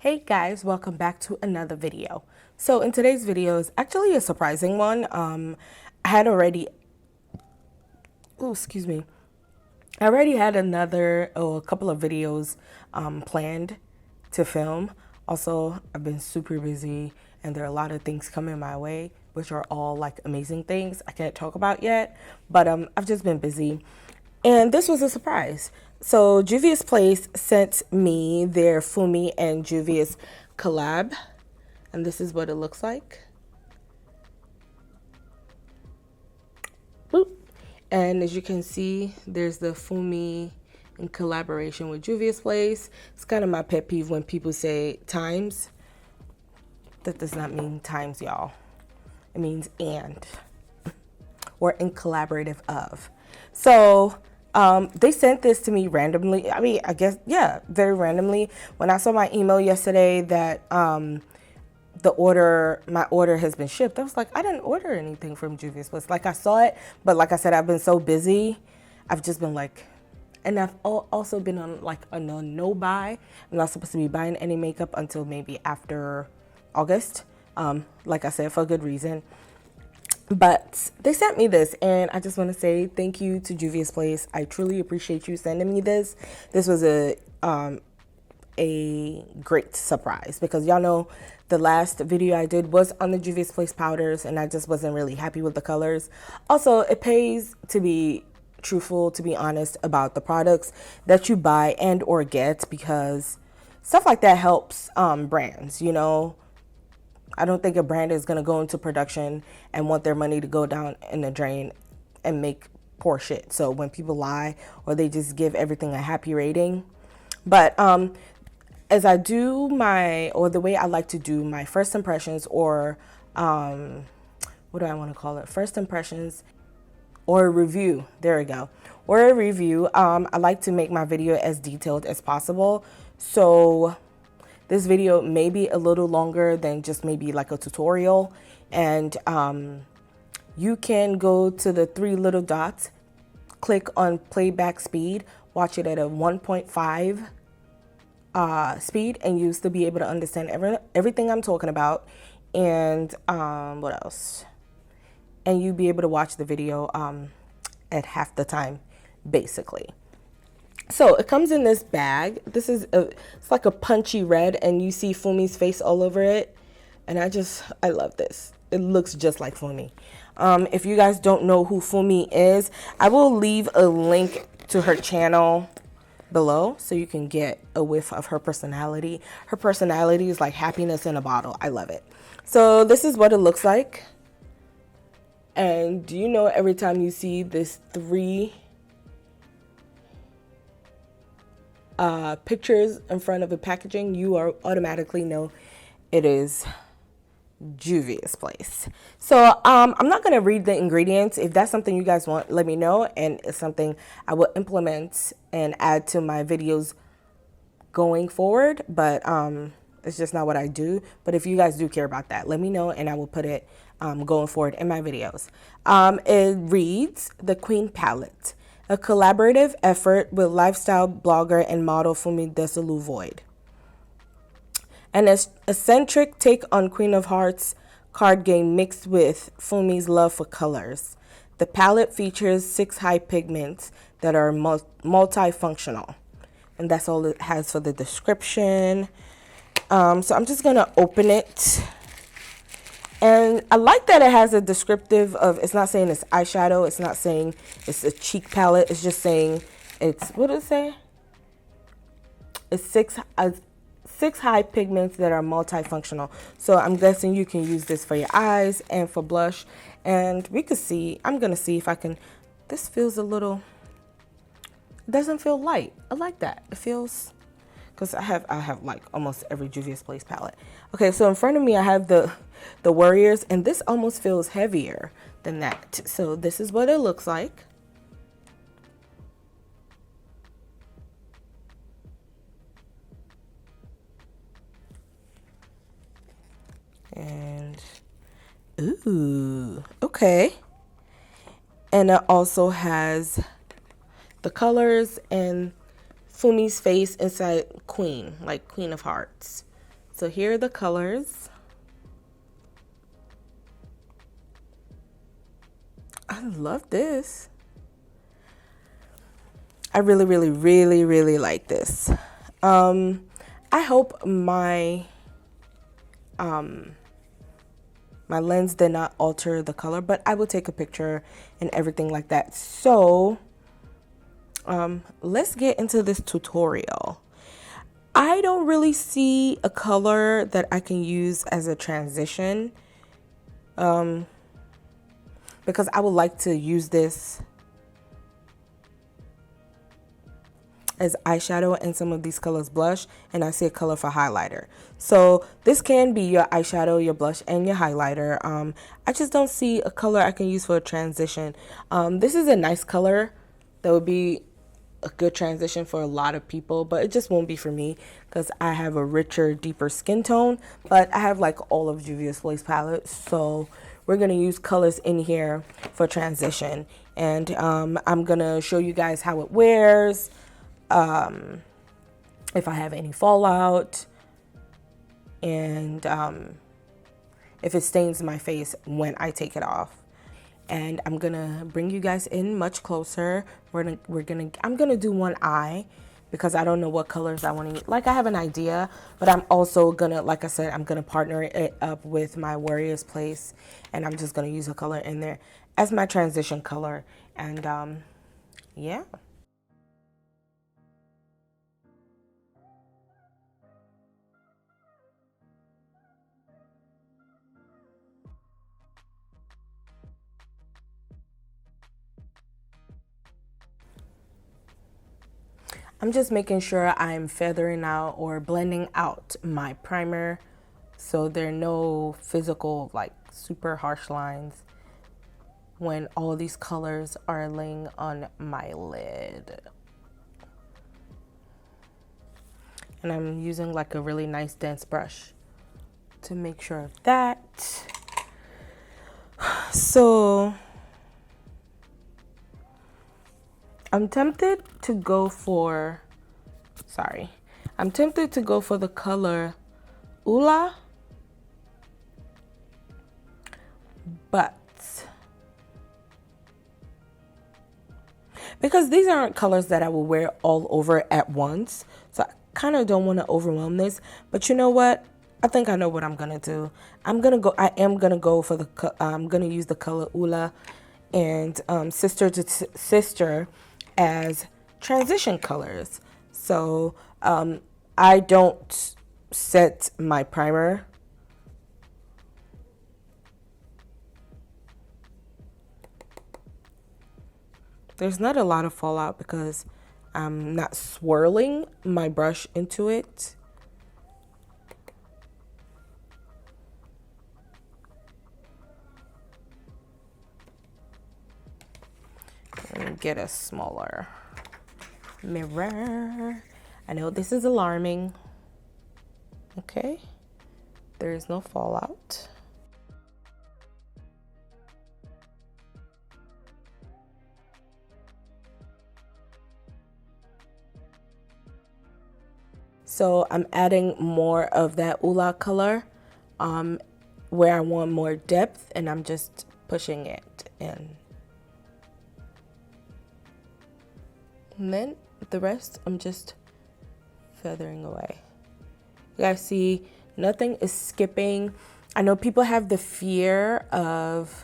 Hey guys, welcome back to another video. So in today's video is actually a surprising one. I had already, oh excuse me, I already had a couple of videos planned to film. Also, I've been super busy and there are a lot of things coming my way, which are all like amazing things I can't talk about yet, but I've just been busy. And this was a surprise. So Juvia's Place sent me their Fumi and Juvia's collab, and this is what it looks like. Boop. And as you can see, there's the Fumi in collaboration with Juvia's Place. It's kind of my pet peeve when people say times. That does not mean times, y'all. It means and or in collaborative of. So they sent this to me randomly. I mean, I guess, yeah, very randomly. When I saw my email yesterday that my order has been shipped, I was like, I didn't order anything from Juvia's Place. Like, I saw it, but like I said, I've been so busy. I've just been like, and I've also been on like a no buy. I'm not supposed to be buying any makeup until maybe after August. Like I said, for a good reason. But they sent me this, and I just want to say thank you to Juvia's Place. I truly appreciate you sending me this. This was a great surprise because y'all know the last video I did was on the Juvia's Place powders, and I just wasn't really happy with the colors. Also, it pays to be truthful, to be honest about the products that you buy and or get, because stuff like that helps brands, you know. I don't think a brand is going to go into production and want their money to go down in the drain and make poor shit. So when people lie or they just give everything a happy rating. But as I do the way I like to do my first impressions, or what do I want to call it? First impressions or a review. There we go. Or a review. I like to make my video as detailed as possible. So this video may be a little longer than just maybe like a tutorial, and you can go to the three little dots, click on playback speed, watch it at a 1.5 speed, and you still be able to understand everything I'm talking about. And what else? And you be able to watch the video at half the time, basically. So it comes in this bag. It's like a punchy red, and you see Fumi's face all over it. And I love this. It looks just like Fumi. If you guys don't know who Fumi is, I will leave a link to her channel below so you can get a whiff of her personality. Her personality is like happiness in a bottle. I love it. So this is what it looks like. And do you know, every time you see this three pictures in front of the packaging, you automatically know it is Juvia's Place. So I'm not going to read the ingredients. If that's something you guys want, let me know, and it's something I will implement and add to my videos going forward. But it's just not what I do. But if you guys do care about that, let me know, and I will put it going forward in my videos. It reads The Queen Palette, a collaborative effort with lifestyle blogger and model Fumi Void. An eccentric take on Queen of Hearts card game mixed with Fumi's love for colors. The palette features 6 high pigments that are multifunctional. And that's all it has for the description. So I'm just going to open it. And I like that it has a descriptive of, it's not saying it's eyeshadow, it's not saying it's a cheek palette, it's just saying it's, what does it say? It's six high pigments that are multifunctional. So I'm guessing you can use this for your eyes and for blush. And we could see, I'm going to see if I can, this feels a little, it doesn't feel light. I like that. It feels, because I have like almost every Juvia's Place palette. Okay, so in front of me I have the Warriors, and this almost feels heavier than that. So this is what it looks like. And ooh, okay. And it also has the colors and Fumi's face inside Queen, like Queen of Hearts. So here are the colors. I love this. I really, really, really, really like this. I hope my my lens did not alter the color, but I will take a picture and everything like that. So let's get into this tutorial. I don't really see a color that I can use as a transition because I would like to use this as eyeshadow and some of these colors blush, and I see a color for highlighter. So this can be your eyeshadow, your blush, and your highlighter. I just don't see a color I can use for a transition. This is a nice color that would be a good transition for a lot of people, but it just won't be for me because I have a richer, deeper skin tone. But I have like all of Juvia's Place palettes, so we're gonna use colors in here for transition, and I'm gonna show you guys how it wears, if I have any fallout, and if it stains my face when I take it off. And I'm gonna bring you guys in much closer. I'm gonna do one eye because I don't know what colors I want to use. Like, I have an idea, but I'm also gonna, like I said, I'm gonna partner it up with my Warrior's Place, and I'm just gonna use a color in there as my transition color. And yeah. I'm just making sure I'm feathering out or blending out my primer so there are no physical, like, super harsh lines when all these colors are laying on my lid. And I'm using like a really nice dense brush to make sure of that. So I'm tempted to go for, I'm tempted to go for the color Ula, but because these aren't colors that I will wear all over at once, so I kind of don't want to overwhelm this. But you know what? I think I know what I'm gonna do. I am gonna go for the, I'm gonna use the color Ula and sister to sister as transition colors. So I don't set my primer. There's not a lot of fallout because I'm not swirling my brush into it. And get a smaller mirror. I know this is alarming. Okay, there is no fallout. So I'm adding more of that Ula color where I want more depth, and I'm just pushing it in. And then the rest, I'm just feathering away. You guys see, nothing is skipping. I know people have the fear of,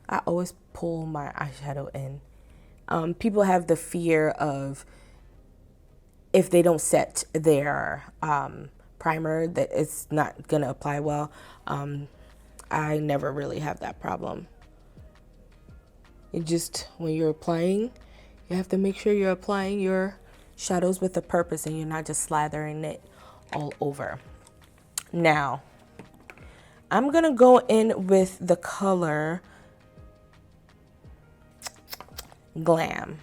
I always pull my eyeshadow in. People have the fear of if they don't set their primer that it's not gonna apply well. I never really have that problem. It just, when you're applying, you have to make sure you're applying your shadows with a purpose and you're not just slathering it all over. Now, I'm gonna go in with the color Glam.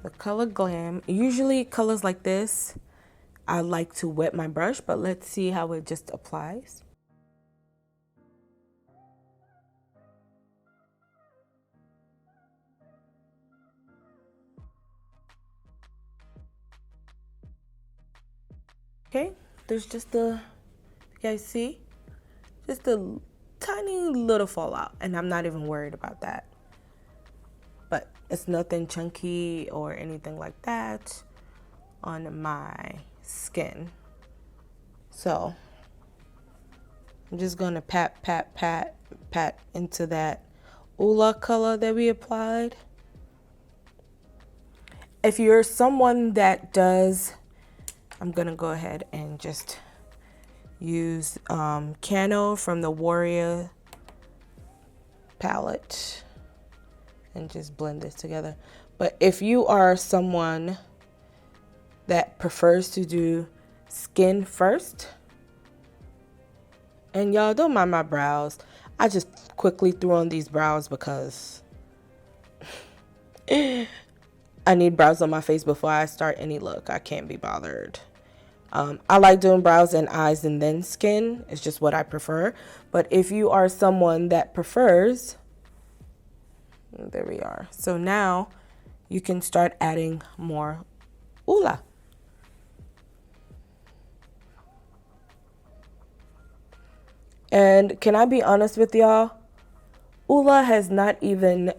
The color Glam. Usually colors like this, I like to wet my brush, but let's see how it just applies. Okay, there's just you guys see? Just a tiny little fallout, and I'm not even worried about that. But it's nothing chunky or anything like that on my skin. So I'm just gonna pat, pat, pat, pat into that Ula color that we applied. If you're someone that does, I'm gonna go ahead and just use Cano from the Warrior palette and just blend this together. But if you are someone that prefers to do skin first, and y'all don't mind my brows, I just quickly threw on these brows because I need brows on my face before I start any look. I can't be bothered. I like doing brows and eyes and then skin. It's just what I prefer. But if you are someone that prefers, there we are. So now you can start adding more Ula. And can I be honest with y'all? Ula has not even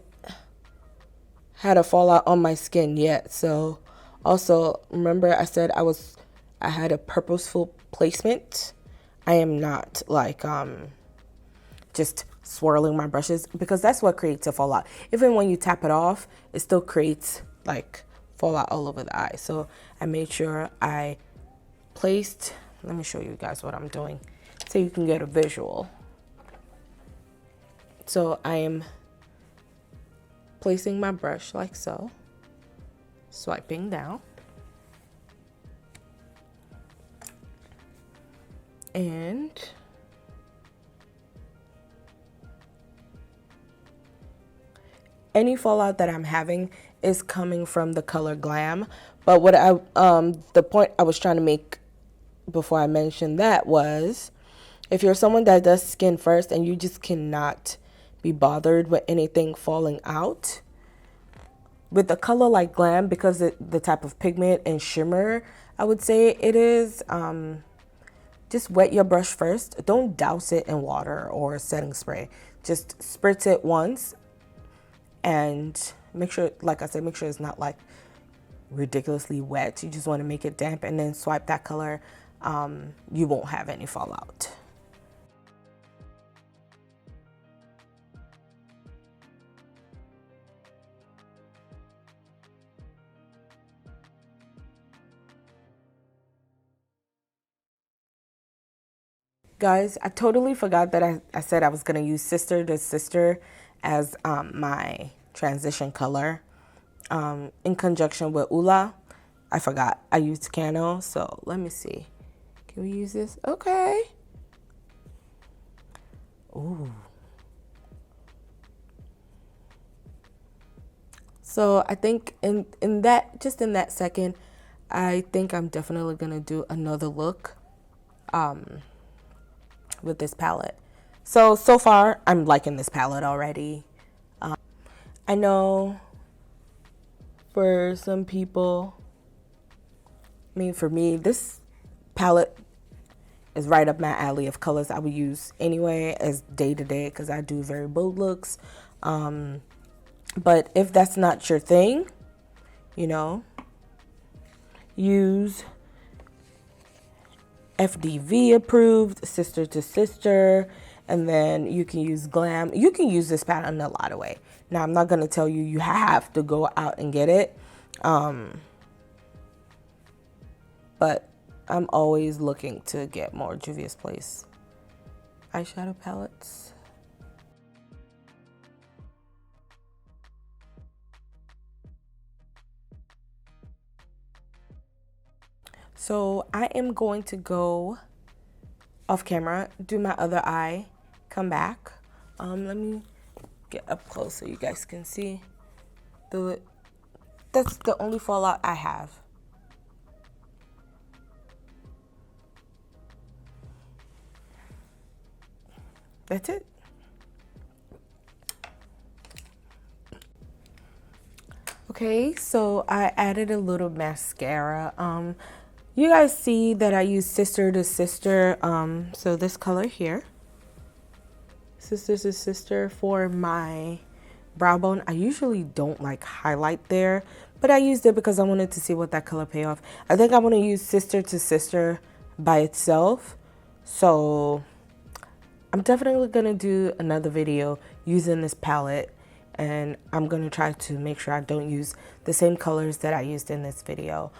had a fallout on my skin yet. So also remember I said I had a purposeful placement. I am not like just swirling my brushes, because that's what creates a fallout. Even when you tap it off, it still creates like fallout all over the eye. So I made sure I placed, let me show you guys what I'm doing so you can get a visual. So I am placing my brush like so, swiping down, and any fallout that I'm having is coming from the color Glam. But what the point I was trying to make before I mentioned that was, if you're someone that does skin first and you just cannot be bothered with anything falling out, with a color like Glam, because the type of pigment and shimmer I would say it is, just wet your brush first. Don't douse it in water or setting spray. Just spritz it once and make sure, like I said, make sure it's not like ridiculously wet. You just want to make it damp and then swipe that color. You won't have any fallout. Guys, I totally forgot that I said I was going to use Sister to Sister as my transition color in conjunction with Ula. I forgot I used Cano, so let me see. Can we use this? Okay. Ooh. So I think in that second, I think I'm definitely going to do another look with this palette. So far, I'm liking this palette already. I know for some people, I mean, for me, this palette is right up my alley of colors I would use anyway as day to day, because I do very bold looks. But if that's not your thing, you know, use FDV approved, Sister to Sister, and then you can use Glam. You can use this palette in a lot of ways. Now, I'm not going to tell you you have to go out and get it, but I'm always looking to get more Juvia's Place eyeshadow palettes. So I am going to go off camera, do my other eye, come back. Let me get up close so you guys can see. That's the only fallout I have. That's it. Okay, so I added a little mascara. You guys see that I use Sister to Sister, so this color here, Sister to Sister, for my brow bone. I usually don't like highlight there, but I used it because I wanted to see what that color pay off. I think I want to use Sister to Sister by itself, so I'm definitely going to do another video using this palette, and I'm going to try to make sure I don't use the same colors that I used in this video.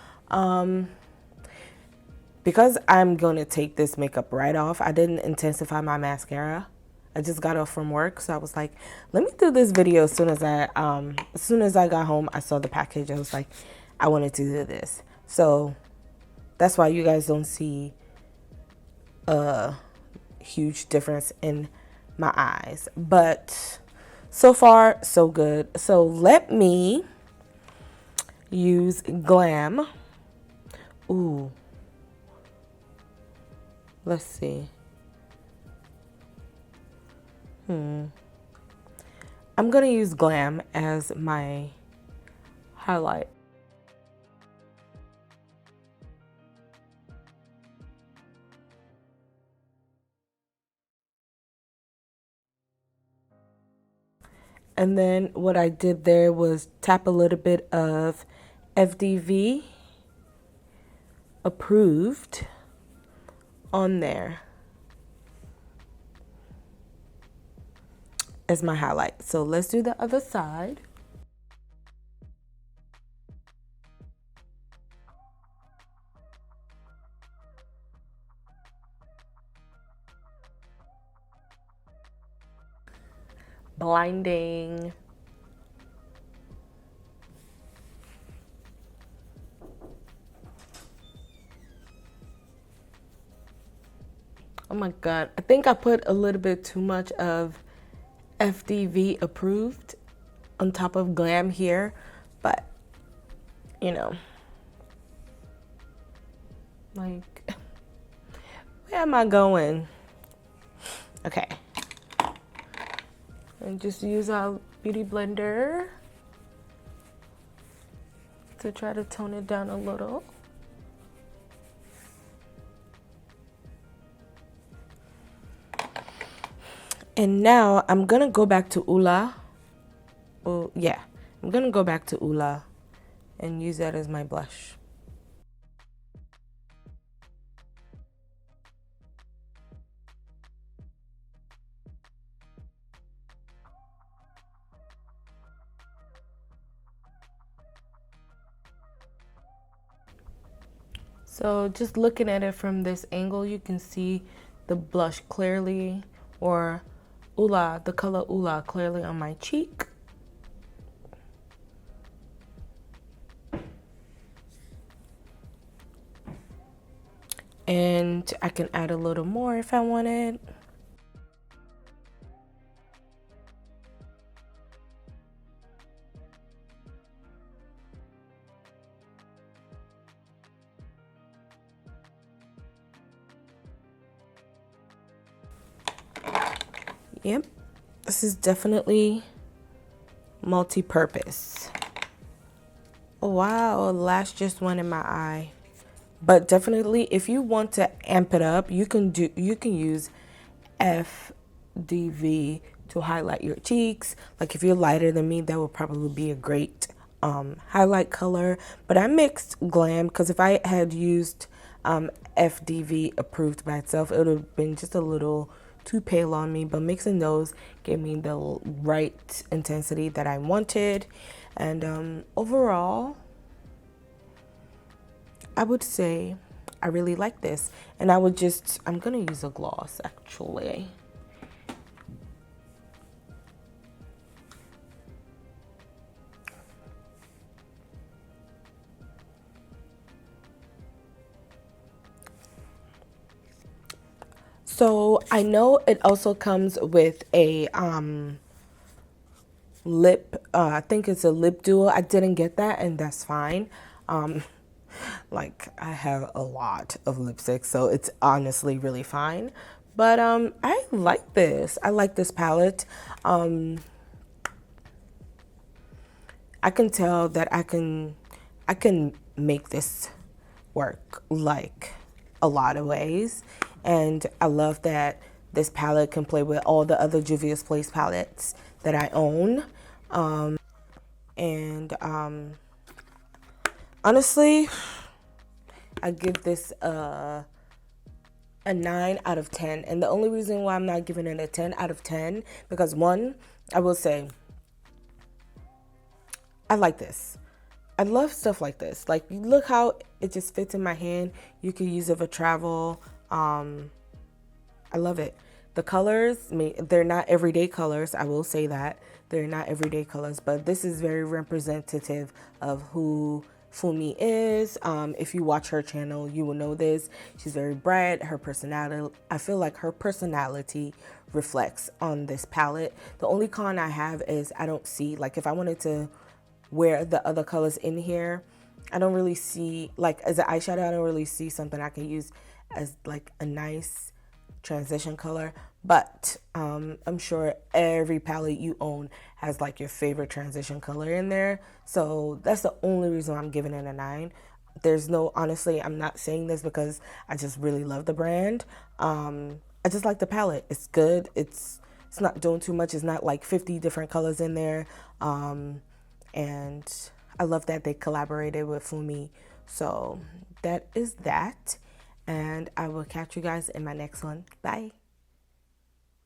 Because I'm going to take this makeup right off, I didn't intensify my mascara. I just got off from work, so I was like, let me do this video as soon as I got home. I saw the package. I was like, I wanted to do this. So that's why you guys don't see a huge difference in my eyes. But so far, so good. So let me use Glam. Ooh. Let's see. I'm gonna use Glam as my highlight. And then what I did there was tap a little bit of FDV approved on there as my highlight. So let's do the other side. Blinding. Oh my God, I think I put a little bit too much of FDV approved on top of Glam here, but you know, like, where am I going? Okay, and just use our beauty blender to try to tone it down a little. And now I'm gonna go back to Ula. Oh yeah, I'm gonna go back to Ula and use that as my blush. So just looking at it from this angle, you can see the blush clearly, or Ula, the color Ula clearly on my cheek. And I can add a little more if I wanted. Yep, this is definitely multi-purpose. Oh, wow, lash just went in my eye. But definitely, if you want to amp it up, you can use FDV to highlight your cheeks. Like if you're lighter than me, that would probably be a great highlight color. But I mixed Glam because if I had used FDV approved by itself, it would have been just a little too pale on me. But mixing those gave me the right intensity that I wanted. And overall, I would say I really like this. And I'm gonna use a gloss actually. So I know it also comes with a lip, I think it's a lip duo. I didn't get that, and that's fine. Like I have a lot of lipstick, so it's honestly really fine. But I like this. I like this palette. I can tell that I can make this work like a lot of ways. And I love that this palette can play with all the other Juvia's Place palettes that I own. And honestly, I give this a 9 out of 10. And the only reason why I'm not giving it a 10 out of 10, because one, I will say, I like this. I love stuff like this. Like, look how it just fits in my hand. You could use it for travel. I love it. The colors, they're not everyday colors. I will say that. They're not everyday colors, but this is very representative of who Fumi is. If you watch her channel, you will know this. She's very bright. Her personality, I feel like her personality reflects on this palette. The only con I have is I don't see, like, if I wanted to wear the other colors in here, I don't really see, like, as an eyeshadow, I don't really see something I can use as like a nice transition color. But I'm sure every palette you own has like your favorite transition color in there. So that's the only reason I'm giving it a 9. There's no, honestly, I'm not saying this because I just really love the brand. I just like the palette. It's good. It's not doing too much. It's not like 50 different colors in there. And I love that they collaborated with Fumi. So that is that. And I will catch you guys in my next one. Bye.